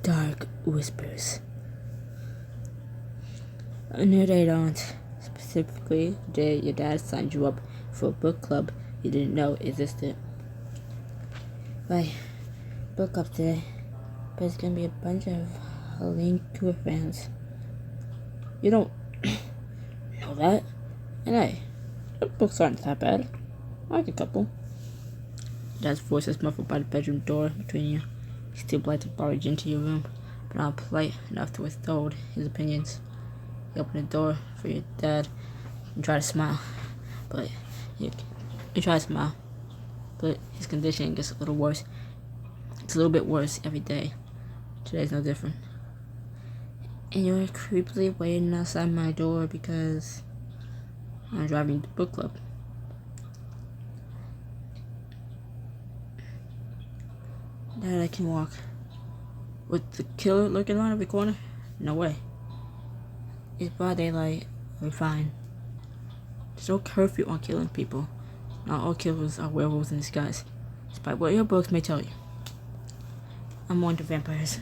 dark whispers. No, they don't. Specifically, your dad signed you up for a book club you didn't know existed. Right, book club today, but it's gonna be a bunch of Halloween tour fans. You don't know that? And hey, the books aren't that bad. I like a couple. Dad's voice is muffled by the bedroom door between you. He's too polite to barge into your room, but not polite enough to withhold his opinions. You open the door for your dad and try to smile, but you try to smile, but his condition gets a little worse. It's a little bit worse every day. Today's no different. And you're creepily waiting outside my door because I'm driving to book club. Dad, I can walk. With the killer lurking around every corner? No way. It's broad daylight. We're fine. There's no curfew on killing people. Not all killers are werewolves in disguise, despite what your books may tell you. I'm more into vampires.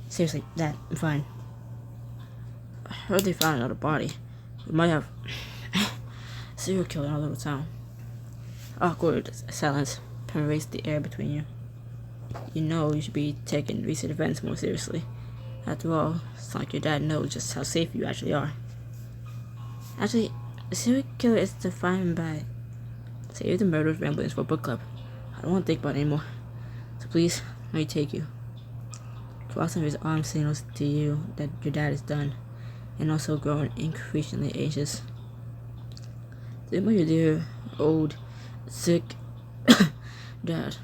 Seriously, Dad, I'm fine. I heard they found another body. We might have serial killer in our little town. Awkward silence pervades the air between you. You know you should be taking recent events more seriously. After all, it's not like your dad knows just how safe you actually are. Actually, a serial killer is defined by save the murderous ramblings for a book club. I don't want to think about it anymore. So please, let me take you. Crossing his arm signals to you that your dad is done, and also growing increasingly anxious. Think about your dear, old, sick dad.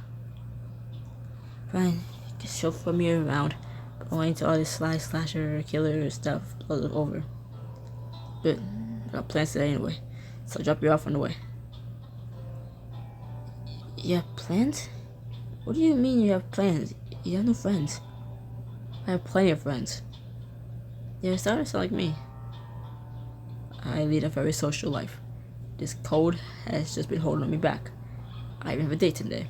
Fine, you can chauffeur me around, but wait until all this slasher, killer stuff blows over. Good, I got plans today anyway, so I'll drop you off on the way. You have plans? What do you mean you have plans? You have no friends. I have plenty of friends. They're starting to sound like me. I lead a very social life. This cold has just been holding me back. I even have a date today.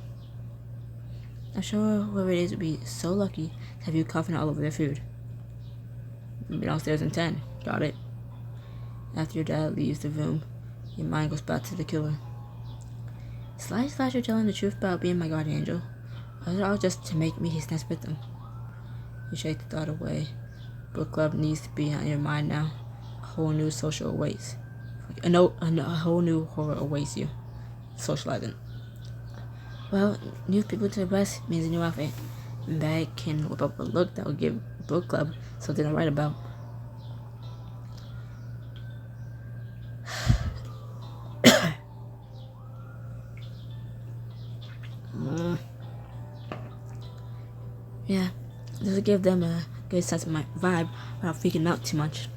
I'm sure whoever it is would be so lucky to have you coughing all over their food. Be downstairs in 10. Got it. After your dad leaves the room, your mind goes back to the killer. Is Slasher telling the truth about being my guardian angel? Or is it all just to make me his next victim? You shake the thought away. Book club needs to be on your mind now. A whole new social awaits. A whole new horror awaits you. Socializing. Well, new people to the best means a new outfit. And that can whip up a look that will give book club something to write about. Yeah, this will give them a good sense of my vibe without freaking out too much.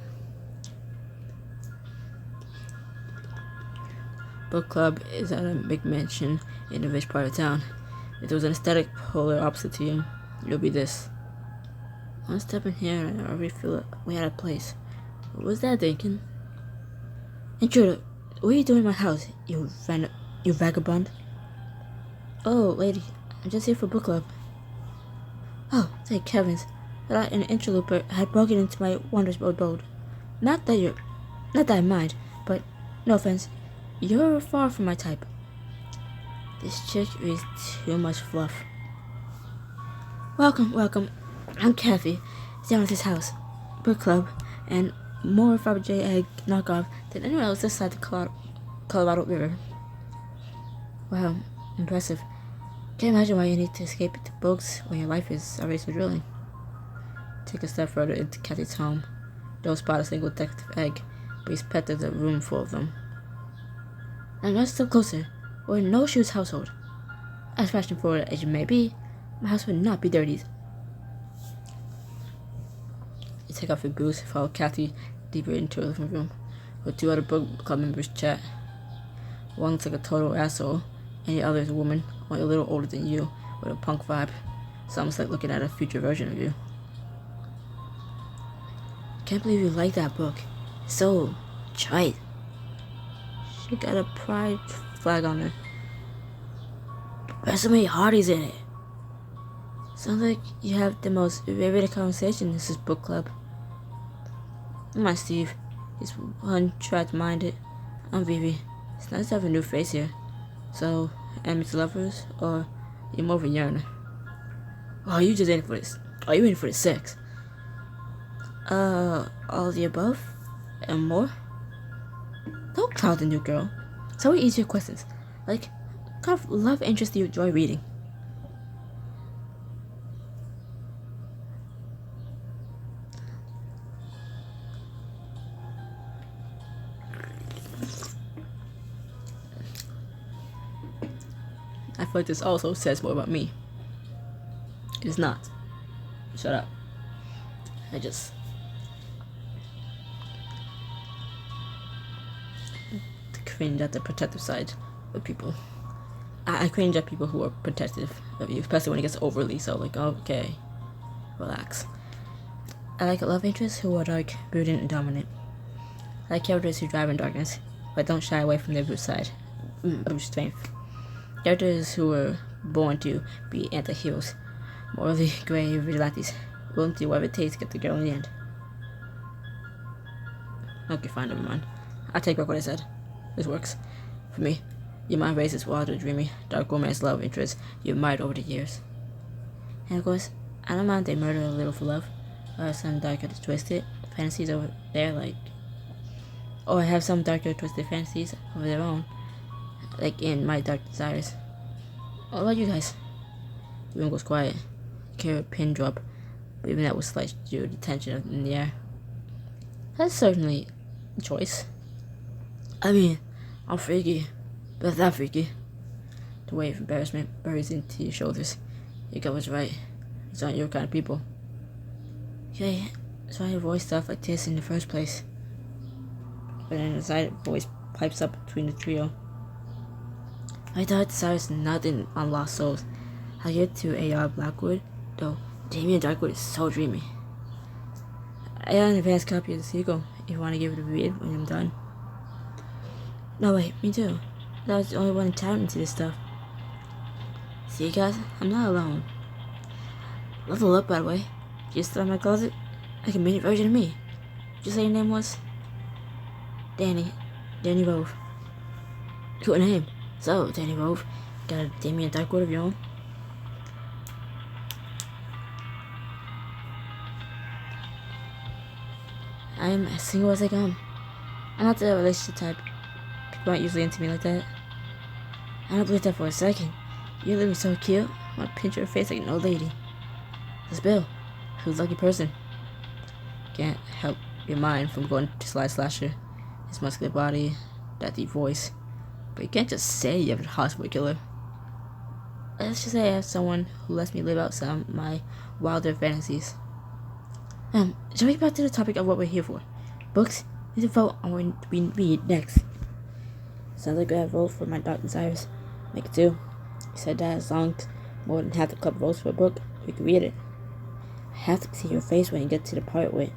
Book club is at a big mansion in a rich part of town. If there was an aesthetic polar opposite to you, it would be this. One step in here and I already feel like we had a place. What was that thinking? Intruder, what are you doing in my house, you vagabond? Oh, lady, I'm just here for book club. Oh, thank heavens that an interloper had broken into my wondrous abode. Not that I mind, but no offense, you're far from my type. This chick is too much fluff. Welcome. I'm Kathy. Down at this house, book club, and more Fabergé egg knockoff than anyone else this side of the Colorado River. Wow, impressive. Can't imagine why you need to escape the books when your life is already so drilling. Take a step further into Kathy's home. Don't spot a single detective egg, but he's pet there's a room full of them. Now one step closer. We're in no shoes household. As fashion forward as you may be, my house would not be dirtied. You take off your boots, follow Kathy deeper into her living room, where two other book club members chat. One looks like a total asshole, and the other is a woman, only a little older than you, with a punk vibe. It's almost like looking at a future version of you. Can't believe you like that book. So, try it. She got a pride flag on her. There's so many hotties in it. Sounds like you have the most vivid conversation in this book club. I'm not Steve. He's one track-minded. I'm Vivi. It's nice to have a new face here. So, enemies to lovers, or you're more of a yearner? Oh, you just in for this. Oh, you in for the sex? All of the above? And more? Don't cloud the new girl. So easier questions. Like, what kind of love interest do you enjoy reading? I feel like this also says more about me. It's not. Shut up. I cringe at the protective side of people. I cringe at people who are protective of you, especially when it gets overly so. Like, okay, relax. I like love interests who are dark, brooding, and dominant. I like characters who drive in darkness, but don't shy away from their brute side, brute strength. Characters who were born to be anti-heroes, morally gray vigilantes, willing to do whatever it takes to get the girl in the end. Okay, fine, never mind. I take back what I said. This works. For me, your mind races wild or dreamy, dark romance love interests you've admired over the years. And of course, I don't mind they murder a little for love, or some darker twisted fantasies over there, like, or have some darker twisted fantasies of their own, like in My Dark Desires. What about you guys? The room goes quiet. You hear a pin drop, but even that was slight due to the tension in the air. That's certainly a choice. I mean, I'm freaky, but not freaky. The weight of embarrassment buries into your shoulders. Your gut was right. It's not your kind of people. Okay, so I avoid stuff like this in the first place. But then a silent voice pipes up between the trio. I thought Desires nothing on Lost Souls. I get to AR Blackwood, though Damien Darkwood is so dreamy. I got an advanced copy of the sequel, if you want to give it a read when I'm done. No, wait, me too. I was the only one in town into this stuff. See, guys, I'm not alone. Love the look, by the way. Just in my closet, like a mini version of me. What'd you say your name was? Danny Rove. Cool name. So, Danny Rove, got a Damien Darkwood of your own? I am as single as I come. I'm not the relationship type. People aren't usually into me like that. I don't believe that for a second. You're literally so cute. I want to pinch your face like no lady. This Bill, who's a lucky person. Can't help your mind from going to Sly Slasher. His muscular body, that deep voice. But you can't just say you have a hospital killer. Let's just say I have someone who lets me live out some of my wilder fantasies. Shall we get back to the topic of what we're here for? Books? We need to vote on what we read next. Sounds like we have a vote for My Dark Desires. Make it too. You said that as long as more than half the club votes for a book, we can read it. I have to see your face when you get to the part with,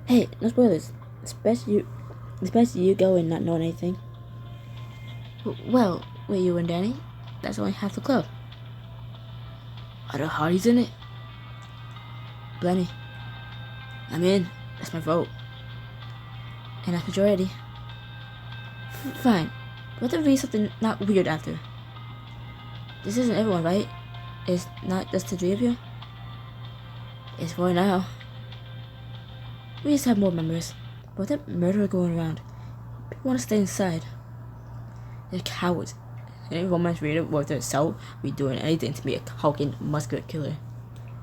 hey, no spoilers. Especially you go and not knowing anything. Well, wait, you and Danny? That's only half the club. Are there Hardys in it? Plenty. I'm in. That's my vote. And that's majority. Fine. But to read something not weird after. This isn't everyone, right? It's not just the three of you? It's for now. We just have more members. But with that murderer going around, people want to stay inside. They're cowards. Any romance reader worth their salt be doing anything to be a hulking, muscular killer.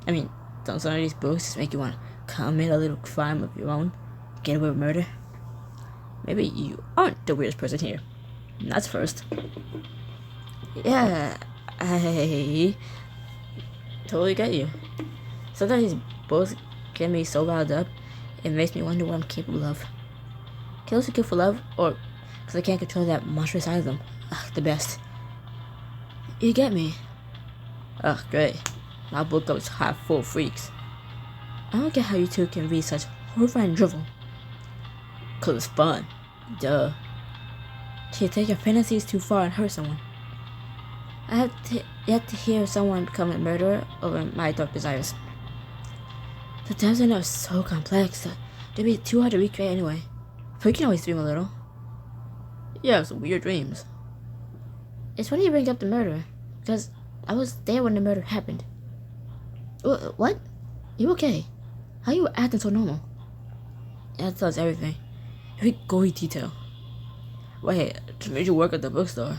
I mean, don't some of these books just make you want to commit a little crime of your own? Get away with murder? Maybe you aren't the weirdest person here. That's first. Yeah, I totally get you. Sometimes these books get me so riled up, it makes me wonder what I'm capable of. Killers who kill for love, or because I can't control that monstrous side of them. Ugh, the best. You get me? Ugh, great. My book club is half full of freaks. I don't get how you two can read such horrifying drivel. 'Cause it's fun. Duh. You take your fantasies too far and hurt someone. I Yet to hear someone become a murderer over my dark desires. The devs are so complex that they'd be too hard to recreate anyway. But you can always dream a little. You have some weird dreams. It's funny you bring up the murder, because I was there when the murder happened. What? You okay? How are you acting so normal? That tells everything. Every gory detail. Wait, just made you work at the bookstore.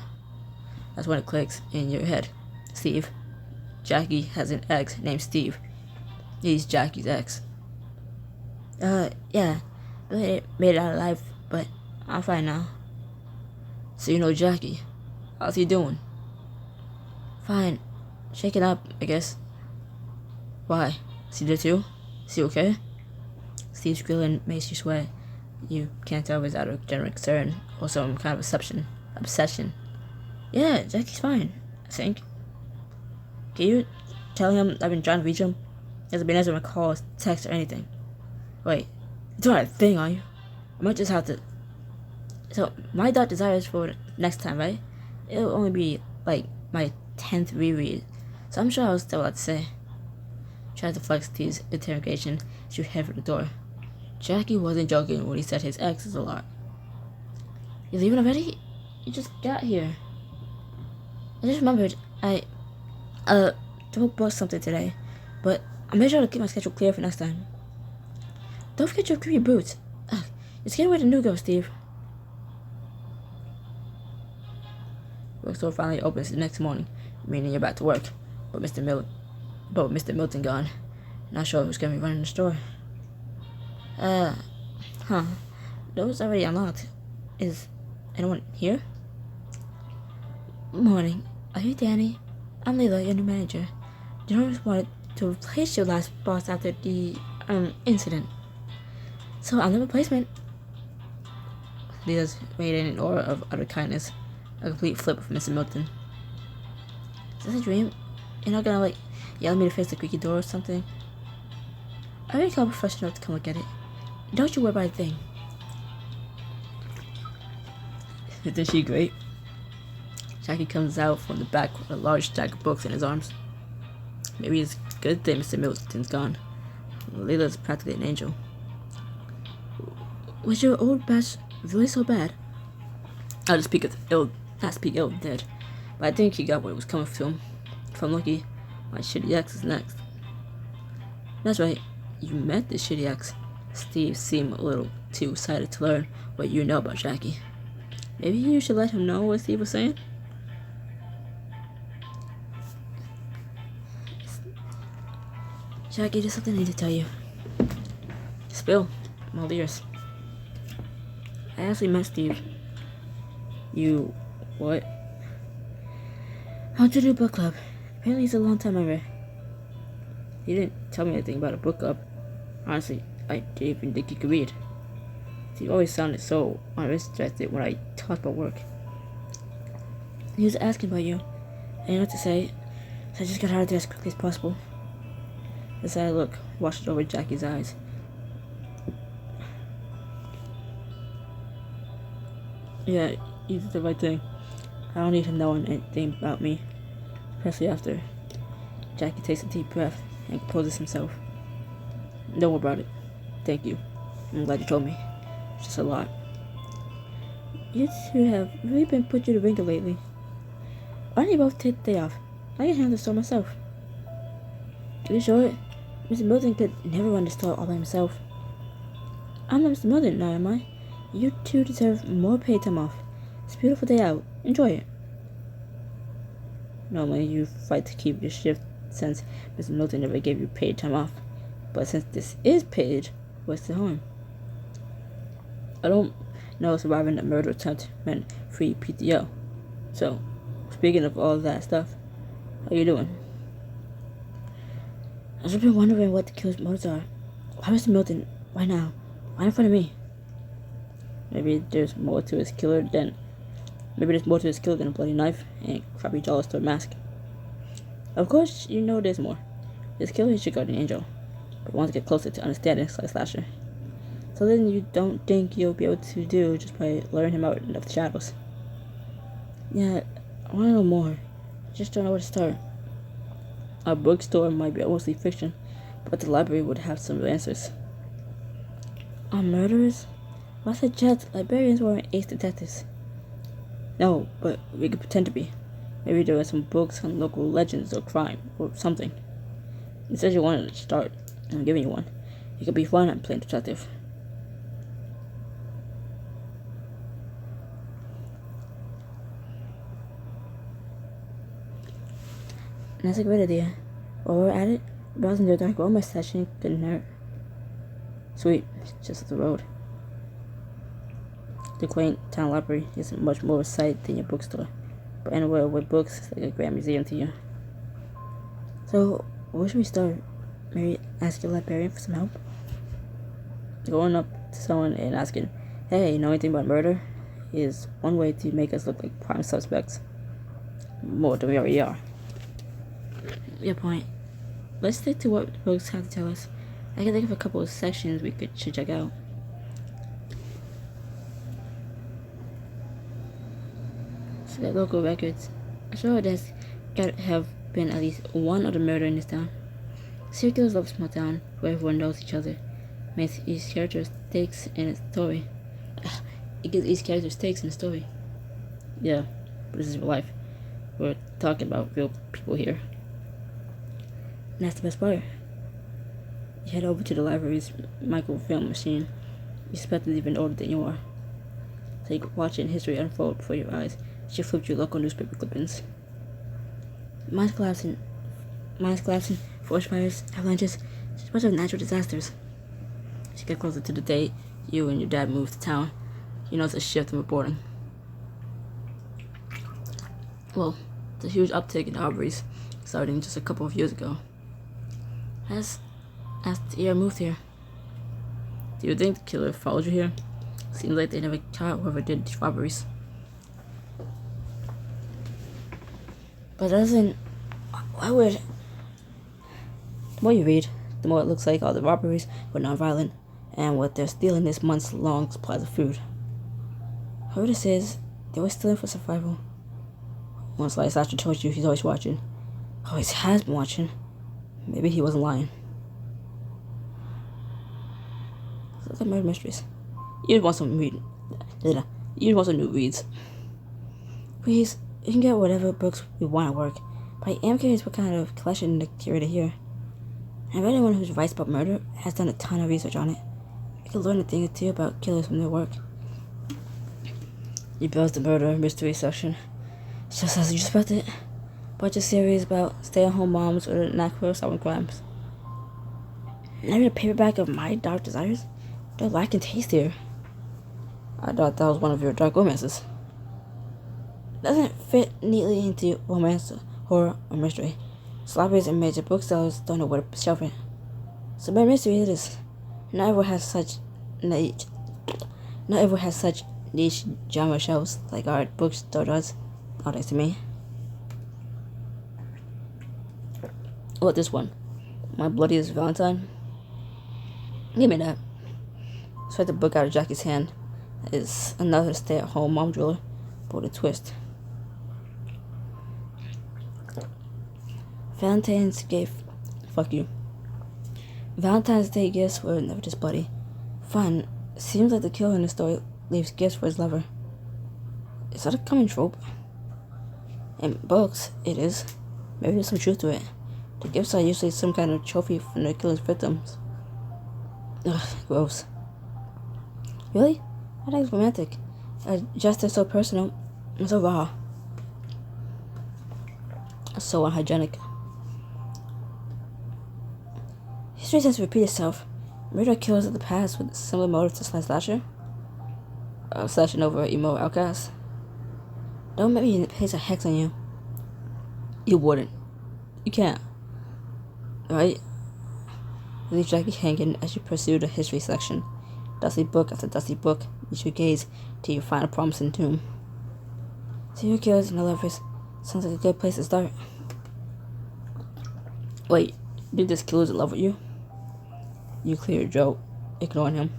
That's when it clicks in your head. Steve. Jackie has an ex named Steve. He's Jackie's ex. Yeah. Made it out alive, but I'm fine now. So you know Jackie. How's he doing? Fine. Shaken up, I guess. Why? Is he there too? Is he okay? Steve's grilling makes you sweat. You can't tell if it's out of general concern or some kind of obsession. Yeah, Jackie's fine, I think. Can you tell him I've been trying to reach him? He hasn't been answering my calls, text, or anything. Wait, you're doing that thing, are you? I might just have to... So, my dark desires for next time, right? It'll only be, like, my 10th reread. So I'm sure I'll still have to say. Tried to flex Steve's interrogation as you head for the door. Jackie wasn't joking when he said his ex is a lot. You leaving already? You just got here. I just remembered, don't book something today, but I'll make sure to keep my schedule clear for next time. Don't forget your creepy boots. Just get away the new girl, Steve. Bookstore finally opens the next morning, meaning you're back to work, but with Mr. Milton gone. Not sure who's gonna be running the store. Door's already unlocked. Is anyone here? Morning. Are you Danny? I'm Leila, your new manager. The owners wanted to replace your last boss after the, incident. So I'm the replacement. Leila's radiant an aura of utter kindness. A complete flip from Mr. Milton. Is this a dream? You're not gonna, yell at me to face the creaky door or something? I already called a professional to come look at it. Don't you worry about a thing. Isn't she great? Jackie comes out from the back with a large stack of books in his arms. Maybe it's a good thing Mr. Milton's gone. Leila's practically an angel. Was your old batch really so bad? I'll just not speak ill dead. But I think he got what was coming to him. If I'm lucky, my shitty ex is next. That's right, you met this shitty ex. Steve seemed a little too excited to learn what you know about Jackie. Maybe you should let him know what Steve was saying? Jackie, there's something I need to tell you. Spill. I'm all ears. I actually met Steve. You... what? I went to the book club. Apparently he's a long-time member. He didn't tell me anything about a book club. Honestly, I didn't even think he could read. He always sounded so uninterested when I talked about work. He was asking about you. I didn't know what to say, so I just got out of there as quickly as possible. The sad look washed over Jackie's eyes. Yeah, you did the right thing. I don't need him knowing anything about me, especially after. Jackie takes a deep breath and composes himself. Don't worry about it. Thank you. I'm glad you told me. It's just a lot. You two have really been put through the ringer lately. Why don't you both take the day off? I can handle the store myself. To be short, Mr. Milton could never run the store all by himself. I'm not Mr. Milton now, am I? You two deserve more paid time off. It's a beautiful day out. Enjoy it. Normally, you fight to keep your shift since Mr. Milton never gave you paid time off. But since this is paid, what's the harm? I don't know if surviving a murder attempt meant free PTO. So, speaking of all that stuff, how you doing? I've just been wondering what the killer's motives are. Why Mr. Milton? Why now? Why in front of me? Maybe there's more to his killer than a bloody knife and a crappy dollar store mask. Of course, you know there's more. This killer is your guardian angel, but wants to get closer to understanding slasher. So then you don't think you'll be able to do just by luring him out of the shadows. Yeah, I want to know more. Just don't know where to start. Our bookstore might be mostly fiction, but the library would have some answers. On murderers? Well, I suggest librarians weren't ace detectives. No, but we could pretend to be. Maybe there are some books on local legends or crime or something. You said you wanted to start. I'm giving you one. It could be fun at playing detective. That's a great idea. While we're at it, browsing the dark romance section couldn't hurt. Sweet, just up the road. The quaint town library isn't much more a sight than your bookstore, but anywhere with books is like a grand museum to you. So, where should we start? Maybe ask your librarian for some help? Going up to someone and asking, hey, you know anything about murder? Is one way to make us look like prime suspects. More than we already are. Your point. Let's stick to what the books have to tell us. I can think of a couple of sections we should check out. So that local records. I'm sure there's gotta have been at least one other murder in this town. Serial killers love a small town where everyone knows each other. Makes each character stakes in a story. It gives each character stakes in a story. Yeah, but this is real life. We're talking about real people here. And that's the best part. You head over to the library's microfilm machine. You suspect it's even older than you are. So you can watch history unfold before your eyes. She flipped your local newspaper clippings. Mine's collapsing, forest fires, avalanches, just a bunch of natural disasters. As you get closer to the day you and your dad moved to town, you notice a shift in reporting. Well, the huge uptick in robberies starting just a couple of years ago. As the year moved here. Do you think the killer followed you here? Seems like they never caught whoever did these robberies. But why would... The more you read, the more it looks like all the robberies were non-violent, and what they're stealing is months-long supplies of food. Whoever this is, they were stealing for survival. Once Light Slasher told you he's always watching. Always has been watching. Maybe he wasn't lying. Let's look at murder mysteries. You'd want some new reads. Please, you can get whatever books we want at work, but I am curious what kind of collection the curator here. I bet anyone who writes about murder has done a ton of research on it. I could learn a thing or two about killers from their work. You browse the murder mystery section. It's just as you expected. Bunch of series about stay-at-home moms or the knack for solving crimes. And I read a paperback of My Dark Desires. They're lacking taste here. I thought that was one of your dark romances. Doesn't fit neatly into romance, horror, or mystery. Libraries and major booksellers don't know where to shelf it. So by mystery it is. Not everyone has such niche genre shelves like our bookstore does. Not next to me. What about this one? My Bloodiest Valentine? Give me that. So the book out of Jackie's hand is another stay-at-home mom driller, but with a twist. Valentine's Day gifts were never just bloody. Fun. Seems like the killer in the story leaves gifts for his lover. Is that a common trope? In books, it is. Maybe there's some truth to it. The gifts are usually some kind of trophy from the killer's victims. Ugh, gross. Really? I think it's romantic. Just so personal and so raw. So unhygienic. History tends to repeat itself. Murder killers of the past with similar motives to Slasher. Slashing over emo outcasts. Don't make me place a hex on you. You wouldn't. You can't. Right? Leave Jackie hanging as you pursue the history section. Dusty book after dusty book, you should gaze till you find a promising tomb. Serial killers and the lovers. Sounds like a good place to start. Wait, did this killer's in love with you? You clear your joke, ignoring him.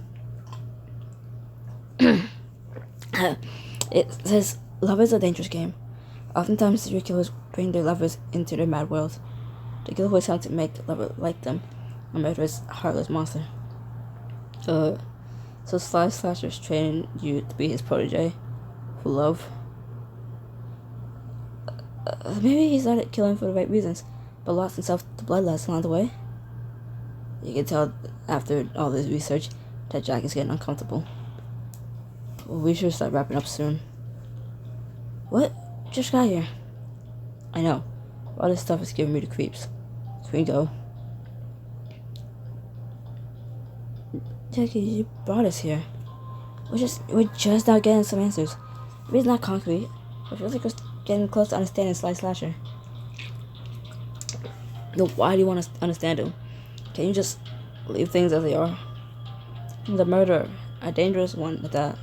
It says, love is a dangerous game. Oftentimes, serial killers bring their lovers into their mad world. The killer will attempt to make the lover like them, a murderous, heartless monster. So Slasher's training you to be his protege for love. Maybe he started killing for the right reasons, but lost himself to bloodlust along the way. You can tell after all this research that Jack is getting uncomfortable. We should start wrapping up soon. What? Just got here. I know. All this stuff is giving me the creeps. Can we go? Jackie, you brought us here. We're just now getting some answers. Maybe it's not concrete, but it feels like we're getting close to understanding Slasher. No, why do you want to understand him? Can you just leave things as they are? The murderer, a dangerous one at that.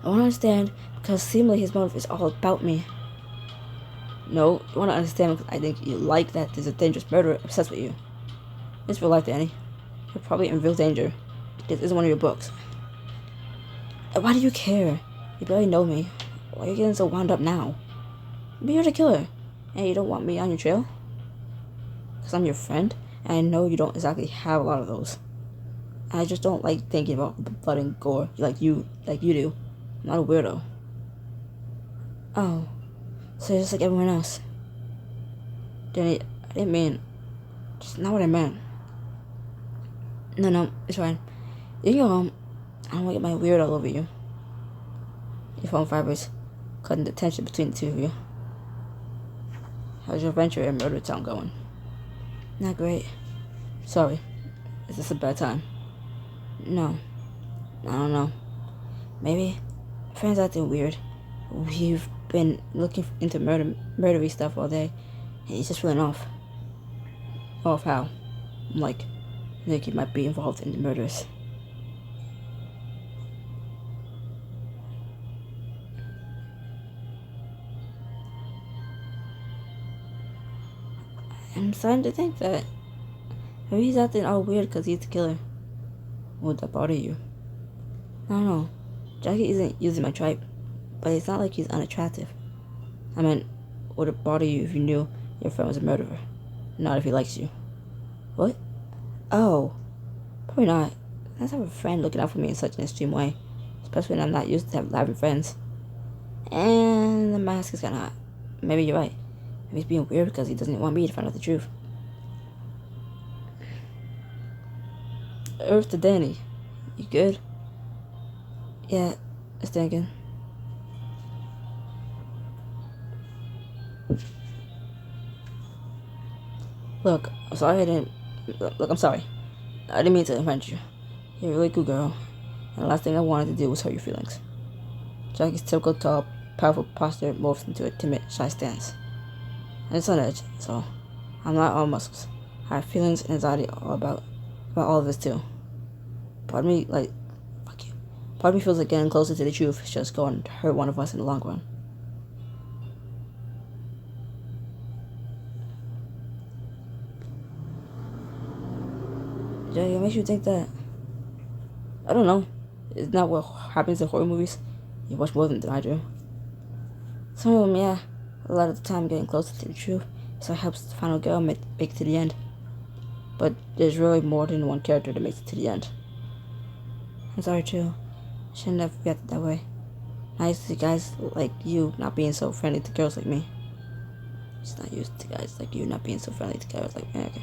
I want to understand because seemingly his motive is all about me. No, you want to understand because I think you like that there's a dangerous murderer obsessed with you. It's real life, Danny. You're probably in real danger. This isn't one of your books. Why do you care? You barely know me. Why are you getting so wound up now? Maybe you're the killer, and you don't want me on your trail? Because I'm your friend, and I know you don't exactly have a lot of those. I just don't like thinking about blood and gore like you do. I'm not a weirdo. Oh, so you're just like everyone else. Danny, I didn't mean... That's not what I meant. No, it's fine. You can go home. I don't want to get my weird all over you. Your phone vibrates, cutting the tension between the two of you. How's your venture in Murder Town going? Not great. Sorry. Is this a bad time? No. I don't know. Maybe. Friends acting weird. We've been looking into murdery stuff all day, and he's just feeling off. Off how? I'm like, I think he might be involved in the murders. I'm starting to think that maybe he's acting all weird because he's the killer. Would that bother you? I don't know. Jackie isn't usually my type, but it's not like he's unattractive. I mean, would it bother you if you knew your friend was a murderer? Not if he likes you. What? Oh, probably not. I don't have a friend looking out for me in such an extreme way, especially when I'm not used to having friends. And the mask is kinda hot. Maybe you're right. Maybe he's being weird because he doesn't want me to find out the truth. Earth to Danny. You good? Yeah, it's thinking. Look, I'm sorry I'm sorry. I didn't mean to offend you. You're a really cool girl, and the last thing I wanted to do was hurt your feelings. Jackie's typical tall, powerful posture morphs into a timid, shy stance. And it's on edge, so I'm not all muscles. I have feelings and anxiety about all of this too. Part of me, fuck you. Part of me feels like getting closer to the truth is just going to hurt one of us in the long run. Jackie, what makes you think that? I don't know. It's not what happens in horror movies. You watch more than I do. Some of them, yeah. A lot of the time getting closer to the truth so it helps the final girl make it to the end. But there's really more than one character that makes it to the end. I'm sorry too. I shouldn't have reacted that way. I used to see guys like you not being so friendly to girls like me. Just not used to guys like you not being so friendly to girls like me. Okay.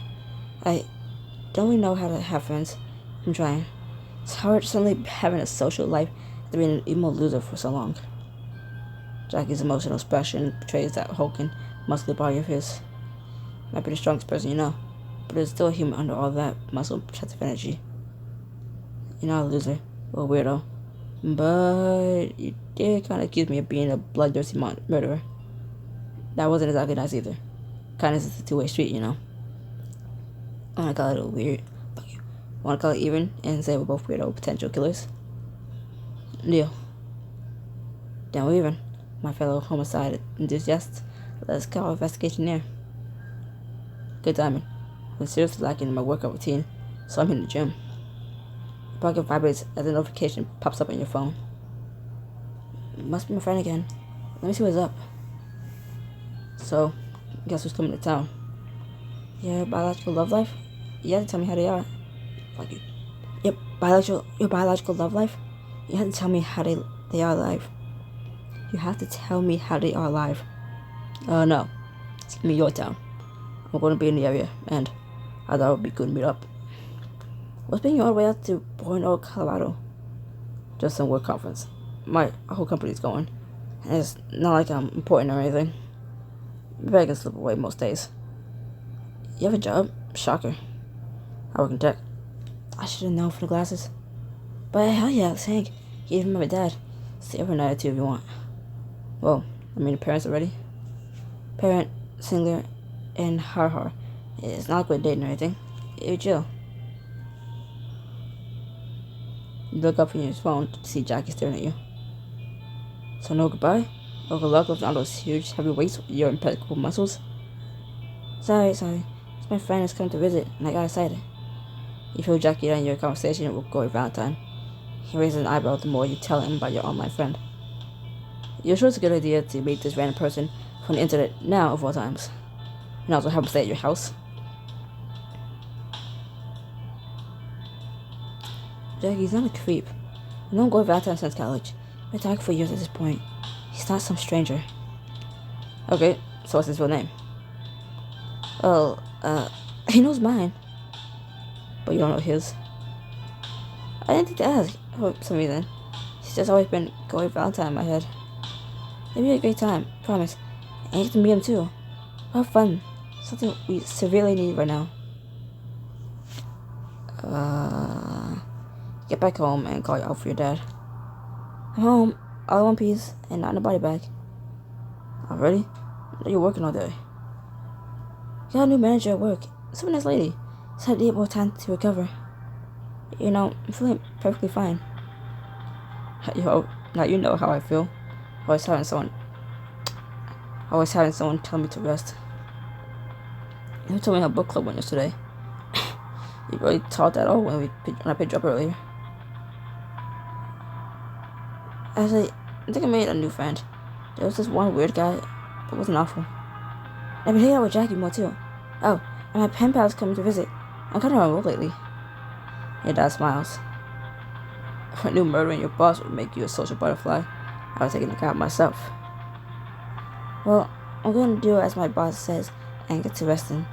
I don't really know how to have friends. I'm trying. It's hard suddenly having a social life after being an emo loser for so long. Jackie's emotional expression betrays that hulking, muscular body of his. Might be the strongest person you know, but there's still a human under all that muscle protective energy. You're not a loser, or a weirdo, but you did kind of accuse me of being a bloodthirsty murderer. That wasn't exactly nice either. Kindness is a two-way street, you know. I want to call it a weird. Fuck you. I want to call it even and say we're both weirdo potential killers. Deal. Then we're even. My fellow homicide enthusiasts. Let's call investigation there. Good timing. I'm seriously lacking in my workout routine, so I'm hitting the gym. Your pocket vibrates as a notification pops up on your phone. It must be my friend again. Let me see what's up. So, guess who's coming to town? Your biological love life? You have to tell me how they are. Fuck you. Your biological love life? You have to tell me how they are alive. You have to tell me how they are alive. No. It's gonna be your town. I'm gonna be in the area, and I thought it would be good to meet up. What's bringing you all the way out to Bourne, Colorado? Just some work conference. My whole company's going. And it's not like I'm important or anything. Maybe I can slip away most days. You have a job? Shocker. I work in tech. I should have known for the glasses. But hell yeah, it's Hank. He even met my dad. Stay overnight or two if you want. Well, I mean, the parents are ready. Parent, Singler, and Har. It's not like we're dating or anything. You're chill. You look up from your phone to see Jackie staring at you. So no goodbye? Or good luck with all those huge heavy weights with your impeccable muscles? Sorry. It's my friend who's come to visit, and I got excited. You feel Jackie and your conversation with Gory Valentine. He raises an eyebrow the more you tell him about your online friend. You're sure it's a good idea to meet this random person from the internet now of all times. And also have him stay at your house. Jackie's not a creep. I've known Gory Valentine since college. We've been talking for years at this point. He's not some stranger. Okay, so what's his real name? Well, he knows mine. But you don't know his. I didn't think to ask for some reason. He's just always been Gory Valentine in my head. It'll be a great time, promise. And you get to meet him too. Have fun. Something we severely need right now. Get back home and call out for your dad. I'm home, all in one piece, and not in a body bag. Already? I know you're working all day. Got a new manager at work. Super nice lady. Said I need more time to recover. You know, I'm feeling perfectly fine. Yo, now you know how I feel. Always having someone tell me to rest. You told me how book club went yesterday. You really taught that all when I picked you up earlier. Actually, I think I made a new friend. There was this one weird guy, but it wasn't awful. I've been hanging out with Jackie more too. Oh, and my pen pal's coming to visit. I'm kind of on a roll lately. Your dad smiles. If I knew murdering your boss would make you a social butterfly, I was taking a out myself. Well, I'm going to do as my boss says and get to resting.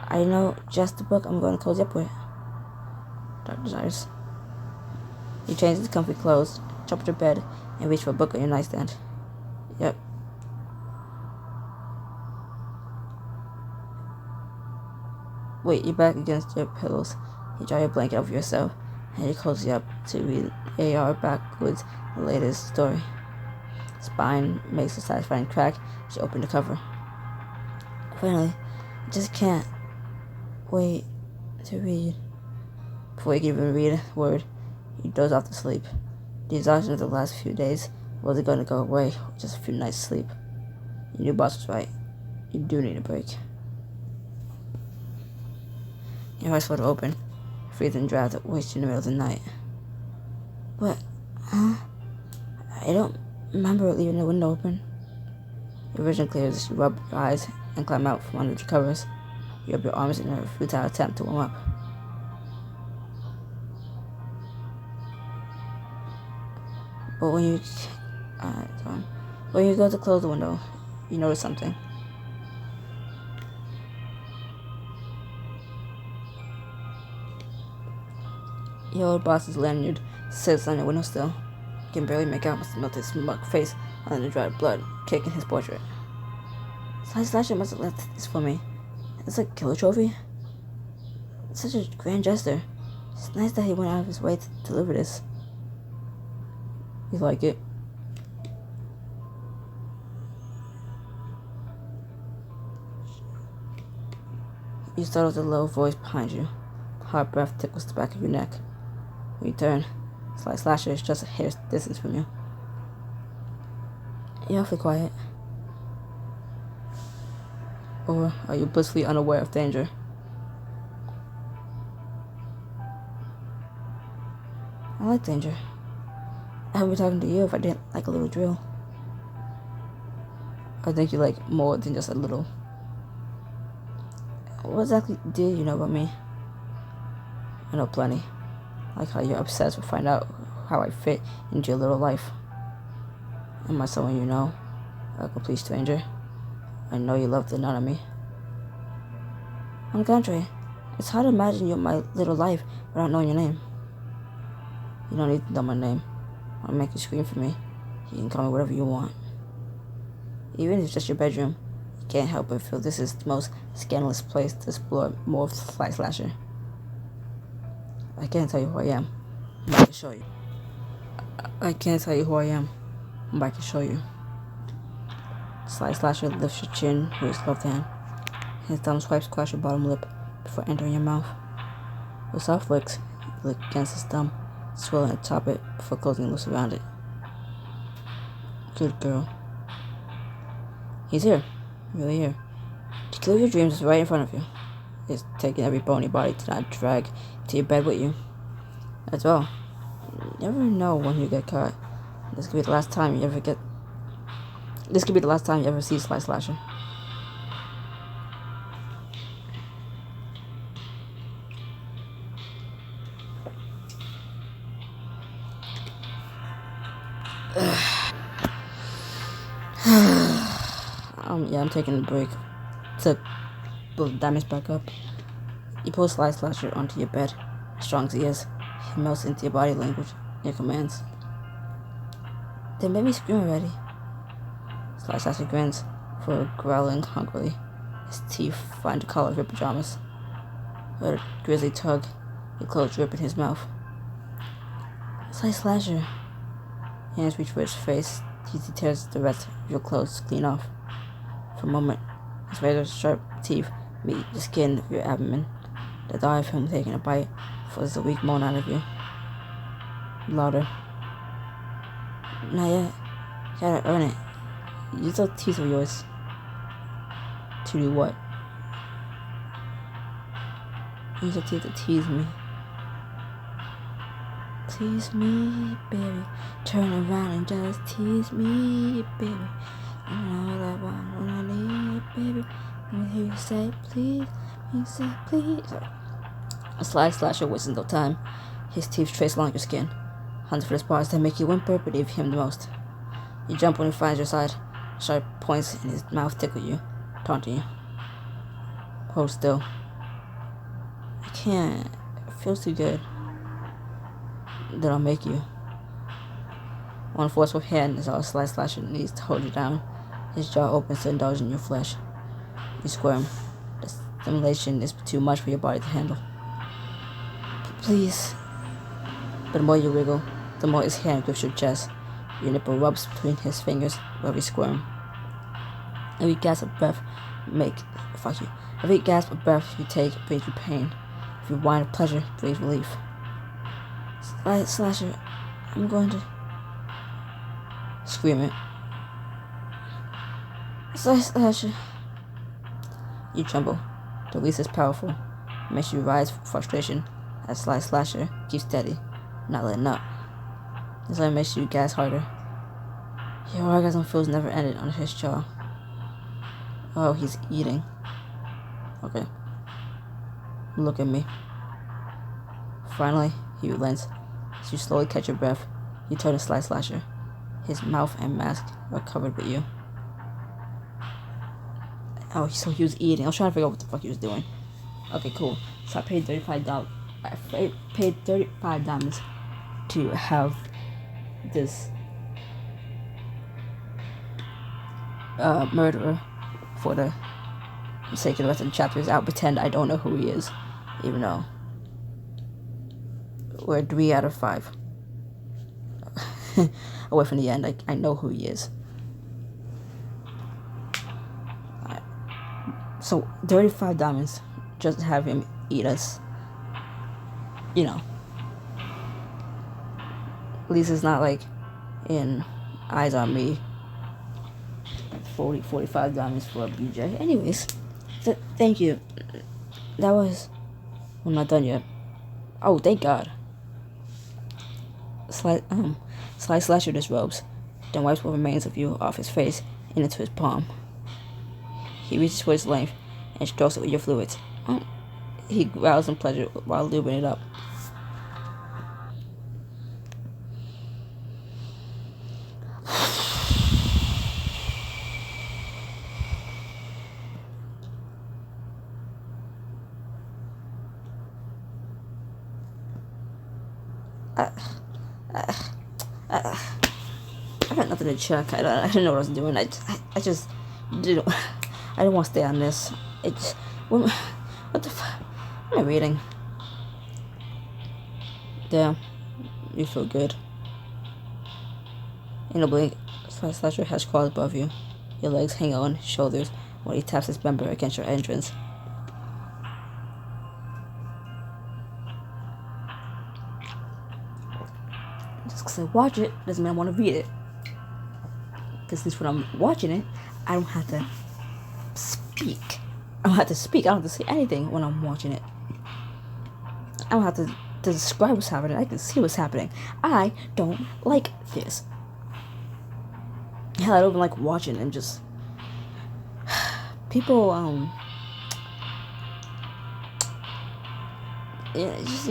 I know just the book I'm going to cozy up with. Dark Desires. You change into comfy clothes, jump to bed, and reach for a book on your nightstand. Yep. Wait, you're back against your pillows. You draw your blanket over yourself, and you cozy up to read AR backwards the latest story. Spine makes a satisfying crack as you open the cover. Finally, I just can't wait to read. Before you can even read a word, you doze off to sleep. The exhaustion of the last few days wasn't going to go away with just a few nights' sleep. Your new boss was right. You do need a break. Your eyes flutter open, freezing draft that wakes you in the middle of the night. But, I don't remember leaving the window open. Your vision clears as you rub your eyes and climb out from under the covers. You rub your arms in a futile attempt to warm up. But when you go to close the window, you notice something. Your old boss's lanyard sits on your windowsill. You can barely make out his smug face under the dried blood, kicking his portrait. Slasher must have left this for me. It's a killer trophy. It's such a grand gesture. It's nice that he went out of his way to deliver this. You like it? You startle the low voice behind you. Hard breath tickles the back of your neck. When you turn, Slasher is just a hair's distance from you. You're awfully quiet. Or are you blissfully unaware of danger? I like danger. I wouldn't be talking to you if I didn't like a little drill. I think you like more than just a little. What exactly do you know about me? I know plenty. Like how you're obsessed with finding out how I fit into your little life. Am I someone you know? A complete stranger? I know you love the none of me. On the contrary, it's hard to imagine you're my little life without knowing your name. You don't need to know my name. I'll make you scream for me. You can call me whatever you want. Even if it's just your bedroom, you can't help but feel this is the most scandalous place to explore more slasher. I can't tell you who I am, but I can show you. I can't tell you who I am, but I can show you. Slasher lifts your chin with his left hand. His thumb swipes across your bottom lip before entering your mouth. With soft licks, you lick against his thumb, swirling atop it before closing loose around it. Good girl. He's here. Really here. The killer of your dreams is right in front of you. He's taking every bony body to not drag to your bed with you. As well, you never know when you get caught. This could be the last time you ever see Slasher. Yeah, I'm taking a break to build the diamonds back up. You pull Slasher onto your bed, as strong as he is. He melts into your body language, your commands. They made me scream already. Slasher grins, for growling hungrily. His teeth find the collar of your pajamas. With a grisly tug, your clothes drip in his mouth. Slasher. Hands reach for his face. He tears the rest of your clothes clean off. For a moment, his razor-sharp teeth meet the skin of your abdomen. The thought of him taking a bite forces a weak moan out of you. Louder. Not yet. You gotta earn it. Use those teeth of yours. To do what? Use your teeth to tease me. Tease me, baby. Turn around and just tease me, baby. And all I want when I need, baby. When you say please, you say please. A Slasher wastes no time. His teeth trace along your skin. Hunts for the spots that make you whimper, but leave him the most. You jump when he finds your side. Sharp points in his mouth tickle you, taunting you. Hold still. I can't. It feels too good. Then I'll make you. One forceful hand is all Slasher needs to hold you down. His jaw opens to indulge in your flesh. You squirm. The stimulation is too much for your body to handle. Please. But the more you wriggle, the more his hand grips your chest. Your nipple rubs between his fingers while you squirm. Every gasp of breath Every gasp of breath you take brings you pain. Every whine of pleasure brings relief. Slasher, I'm going to scream it. Slasher. You tremble. The release is powerful. It makes you rise with frustration as Slasher keeps steady, not letting up. This only makes you gas harder. Your orgasm feels never ended on his jaw. Oh, he's eating. Okay. Look at me. Finally, he relents. As you slowly catch your breath, you turn to Slasher. His mouth and mask are covered with you. Oh, so he was eating. I was trying to figure out what the fuck he was doing. Okay, cool. So I paid $35. I paid 35 diamonds to have this murderer for the sake of the rest of the chapters. I'll pretend I don't know who he is, even though we're 3 out of 5 away from the end. I know who he is. So 35 diamonds just to have him eat us. You know, at least it's not like in Eyes on Me. 45 diamonds for a BJ. Anyways, thank you. That was... I'm not done yet. Oh, thank God. Slasher disrobes, then wipes what remains of you off his face and into his palm. He reaches for his length and strokes it with your fluids. He growls in pleasure while lubing it up. I had nothing to check. I didn't know what I was doing. I just didn't. I didn't want to stay on this. What the fuck? What am I reading? Damn, you feel good. In a blink, Slasher has crawled above you. Your legs hang on his shoulders when he taps his member against your entrance. Just because I watch it doesn't mean I want to read it. Because since when I'm watching it, I don't have to speak. I don't have to speak. I don't have to say anything when I'm watching it. I don't have to describe what's happening. I can see what's happening. I don't like this. Hell, I don't even like watching and just... People, just,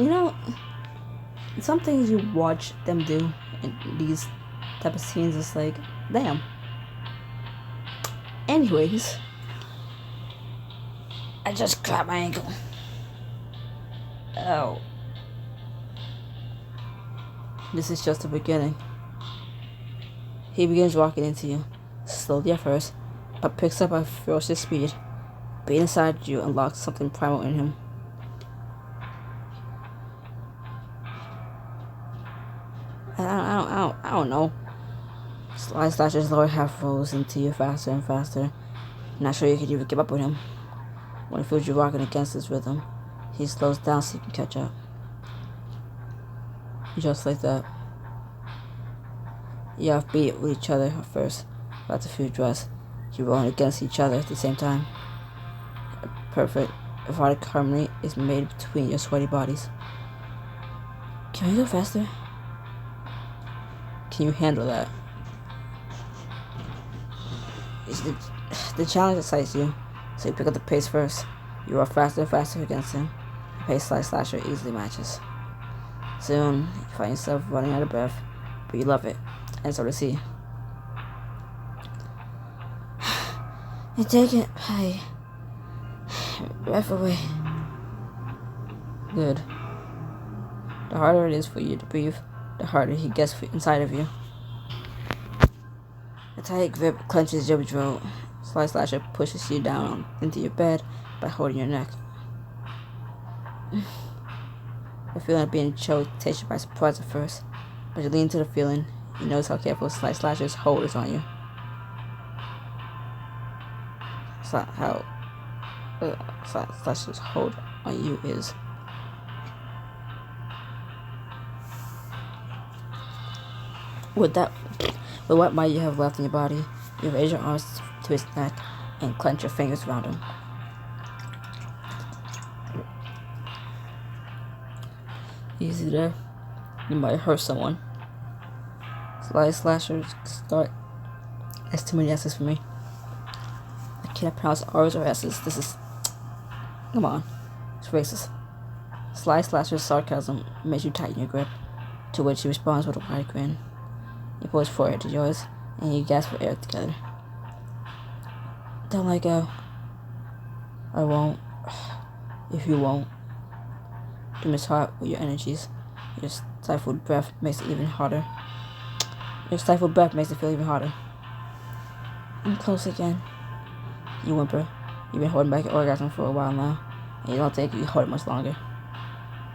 some things you watch them do in these type of scenes, it's like, damn. Anyways, I just grabbed my ankle. Oh. This is just the beginning. He begins walking into you, slowly at first, but picks up at ferocious speed. Being inside you unlocks something primal in him. I don't know. Slasher's lower half rolls into you faster and faster. Not sure you could even keep up with him. When he feels you rocking against his rhythm, he slows down so you can catch up. Just like that. You offbeat with each other at first, about to feel dressed. You're rolling against each other at the same time. A perfect erotic harmony is made between your sweaty bodies. Can we go faster? Can you handle that? The challenge excites you, so you pick up the pace first. You are faster and faster against him. The pace Slasher easily matches. Soon, you find yourself running out of breath, but you love it, and so does he. You take it, hey, breath away. Good. The harder it is for you to breathe, the harder he gets inside of you. A tight grip clenches your throat. Slasher pushes you down into your bed by holding your neck. The feeling of being choked takes you by surprise at first, but you lean into the feeling. You notice how careful Slasher's hold is on you. Slasher's hold on you is. With what might you have left in your body, you raise your arms to his neck and clench your fingers around him. Easy there. You might hurt someone. Slashers start. That's too many S's for me. I can't pronounce R's or S's. This is... Come on. It's racist. Slasher's sarcasm makes you tighten your grip, to which he responds with a wide grin. You pull his forehead to yours, and you gasp for air together. Don't let go. I won't. If you won't. You miss heart with your energies. Your stifled breath makes it even harder. Your stifled breath makes it feel even harder. I'm close again. You whimper. You've been holding back your orgasm for a while now, and you don't think you can hold it much longer.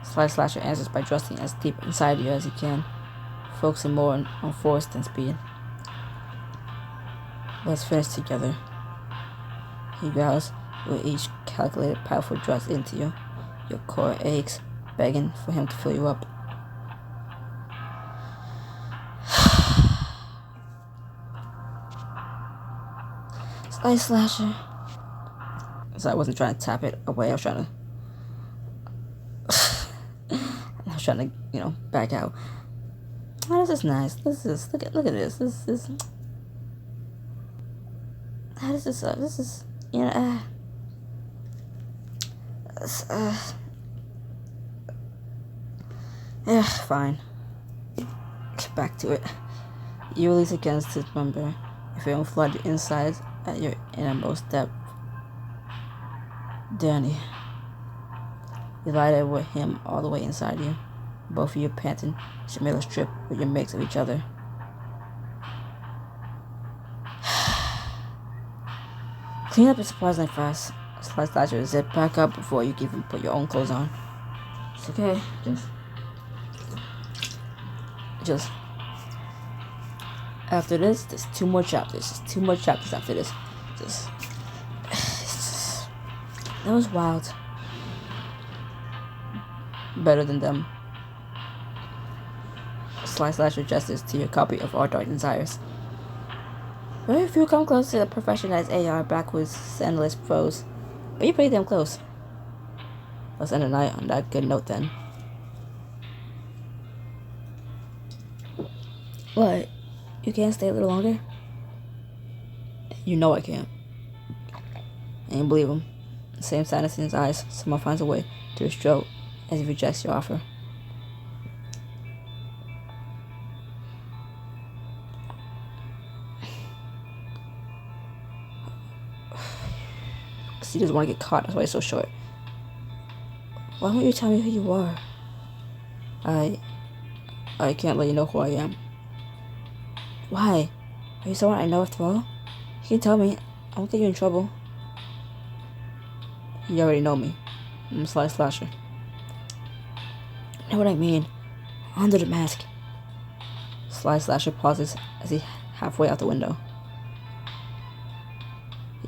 Slasher answers by thrusting as deep inside you as he can, focusing more on force than speed. Let's finish together. He growls with each calculated, powerful thrust into you. Your core aches, begging for him to fill you up. Slasher. So I wasn't trying to tap it away. I was trying to, back out. Oh, this is nice. Look at this. This is. This is, you know, fine. Get back to it. You release against this member if you don't flood the inside at your innermost depth. Danny. You lie there with him all the way inside you. Both of you panting, Shamila's trip with your mix of each other. Clean up is surprisingly fast. Slash your zip back up before you can even put your own clothes on. It's okay. Just. After this, there's 2 more chapters. There's 2 more chapters after this. That was wild. Better than them. Slash your justice to your copy of Our Dark Desires. Very few come close to the professionalized AR backwards endless pros, but you're pretty damn close. Let's end the night on that good note then. What? You can't stay a little longer? You know I can't. And you believe him. The same sadness in his eyes, someone finds a way to his throat as he rejects your offer. He doesn't want to get caught, that's why he's so short. Why won't you tell me who you are? I can't let you know who I am. Why? Are you someone I know after all? You can tell me. I won't get you in trouble. You already know me. I'm Slasher. You know what I mean? Under the mask. Slasher pauses as he's halfway out the window.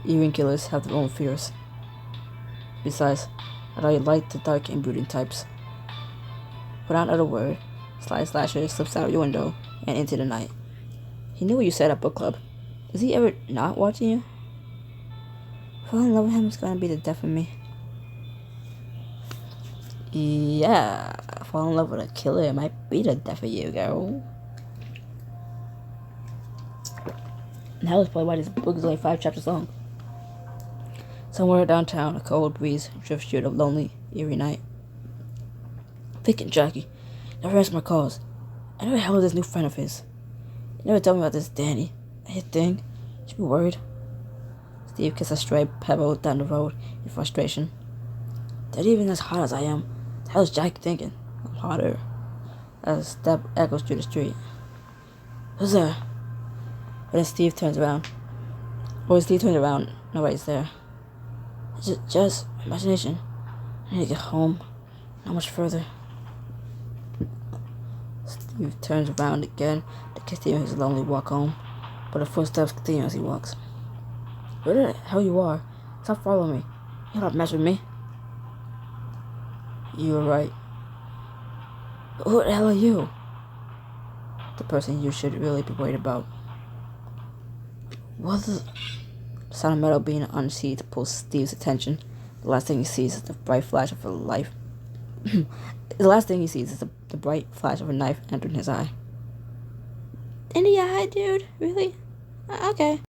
Even killers have their own fears. Besides, I thought you liked the dark and brooding types. Without another word, Slasher slips out your window and into the night. He knew what you said at book club. Is he ever not watching you? Falling in love with him is gonna be the death of me. Yeah, fall in love with a killer might be the death of you, girl. And that was probably why this book is only 5 chapters long. Somewhere downtown, a cold breeze drifts through the lonely, eerie night. Thinking Jackie never answered my calls. I know the hell is this new friend of his. He never told me about this Danny. His thing. Should be worried. Steve kicks a stray pebble down the road in frustration. They're even as hot as I am. The hell is Jackie thinking? I'm hotter. As a step echoes through the street. Who's there? But then Steve turns around. Nobody's there. It's just imagination. I need to get home. Not much further. Steve turns around again to continue his lonely walk home, but the footsteps continue as he walks. Where the hell you are? Stop following me. You don't mess with me. You were right. Who the hell are you? The person you should really be worried about. What the sound of metal being unseated pulls Steve's attention. The last thing he sees is the bright flash of a knife. The last thing he sees is the bright flash of a knife entering his eye. In the eye, dude? Really? Okay.